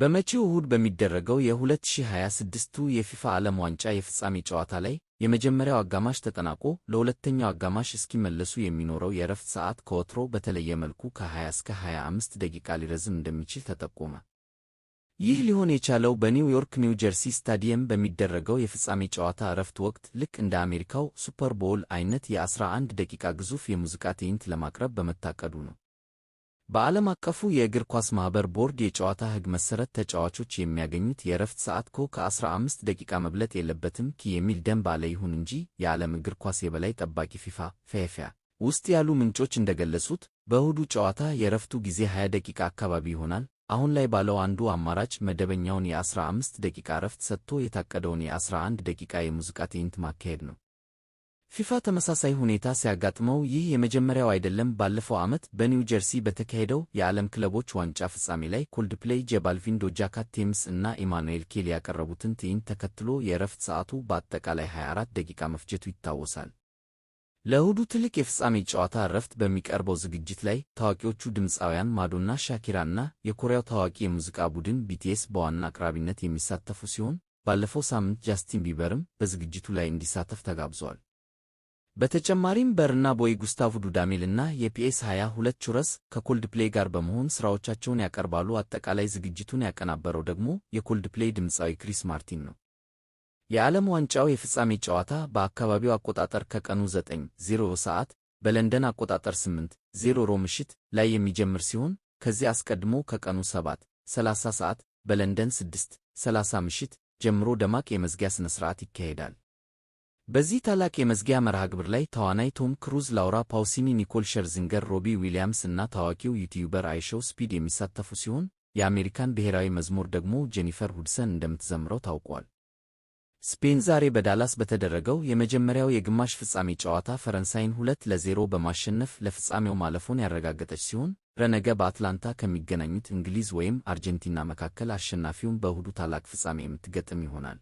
በመጪው እሁድ በሚደረገው የ2026ቱ የፊፋ ዓለም ዋንጫ የፍጻሜ ጨዋታ ላይ የመጀመሪያው አጋማሽ ተጠናቆ ለሁለተኛው አጋማሽ እስኪመለሱ የሚኖረው የእረፍት ሰዓት ከወትሮው በተለየ መልኩ ከ20 እስከ 25 ደቂቃ ሊረዝም እንደሚችል ተጠቆመ። ይህ ሊሆን የቻለው በኒውዮርክ ኒው ጀርሲ ስታዲየም በሚደረገው የፍጻሜ ጨዋታ እረፍት ወቅት ልክ እንደ አሜሪካው ሱፐር ቦwl አይነት የ11 ደቂቃ ግዙፍ የሙዚቃ ትዕይንት ለማቅረብ በመታቀዱ ነው። በዓለም አቀፉ የእግር ኳስ ማኅበር ቦርድ የጨዋታ ሕግ መሠረት ተጫዋቾች የሚያገኙት የእረፍት ሰዓት ከ15 ደቂቃ መብለጥ የለበትም የሚል ደንብ አለ። ይሁን እንጂ የዓለም እግር ኳስ የበላይ ጠባቂ ፊፋ ውስጥ ያሉ ምንጮች እንደገለጹት በእሁዱ ጨዋታ የእረፍቱ ጊዜ 20 ደቂቃ አካባቢ ይሆናል። አሁን ላይ ባለው አንዱ አማራጭ መደበኛውን የ15 ደቂቃ እረፍት ሰጥቶ የታቀደውን የ11 ደቂቃ የሙዚቃ ትዕይንት ማካሄድ ነው። ፊፋ ተመሳሳይ ሁኔታ ሲያጋጥመው ይህ የመጀመሪያው አይደለም። ባለፈው ዓመት በኒው ጀርሲ በተካሄደው የዓለም ክለቦች ዋንጫ ፍጻሜ ላይ ኮልድፕሌይ፣ ጄ ባልቪን፣ ዶጃ ካት፣ ቴምስ እና ኢማኑኤል ኬሊ ያቀረቡትን ትዕይንት ተከትሎ የእረፍት ሰዓቱ በአጠቃላይ 24 ደቂቃ መፍጀቱ ይታወሳል። ለእሁዱ ትልቅ የፍጻሜ ጨዋታ እረፍት በሚቀርበው ዝግጅት ላይ ታዋቂዎቹ ድምፃውያን ማዶና፣ ሻኪራ እና የኮሪያው ታዋቂ የሙዚቃ ቡድን ቢቲኤስ በዋና አቅራቢነት የሚሳተፉ ሲሆን ባለፈው ሳምንት ጃስቲን ቢበርም በዝግጅቱ ላይ እንዲሳተፍ ተጋብዟል። በተጨማሪም በርና ቦይ፣ ጉስታቭ ዱዳሜል እና የፒኤስ22 ቹረስ ከኮልድፕሌይ ጋር በመሆን ሥራዎቻቸውን ያቀርባሉ። አጠቃላይ ዝግጅቱን ያቀናበረው ደግሞ የኮልድፕሌይ ድምፃዊ ክሪስ ማርቲን ነው። የዓለም ዋንጫው የፍጻሜ ጨዋታ በአካባቢው አቆጣጠር ከቀኑ 9:00 ሰዓት በለንደን አቆጣጠር 8:00 ምሽት ላይ የሚጀምር ሲሆን ከዚህ አስቀድሞ ከቀኑ 7:30 ሰዓት በለንደን 6:30 ምሽት ጀምሮ ደማቅ የመዝጊያ ሥነ ሥርዓት ይካሄዳል። በዚህ ታላቅ የመዝጊያ መርሃ ግብር ላይ ተዋናይ ቶም ክሩዝ፣ ላውራ ፓውሲኒ፣ ኒኮል ሸርዚንገር፣ ሮቢ ዊሊያምስ እና ታዋቂው ዩቲዩበር አይሾው ስፒድ የሚሳተፉ ሲሆን የአሜሪካን ብሔራዊ መዝሙር ደግሞ ጄኒፈር ሁድሰን እንደምትዘምረው ታውቋል። ስፔን ዛሬ በዳላስ በተደረገው የመጀመሪያው የግማሽ ፍጻሜ ጨዋታ ፈረንሳይን 2-0 በማሸነፍ ለፍጻሜው ማለፉን ያረጋገጠች ሲሆን ነገ በአትላንታ ከሚገናኙት እንግሊዝ ወይም አርጀንቲና መካከል አሸናፊውን በእሁዱ ታላቅ ፍጻሜ የምትገጥም ይሆናል።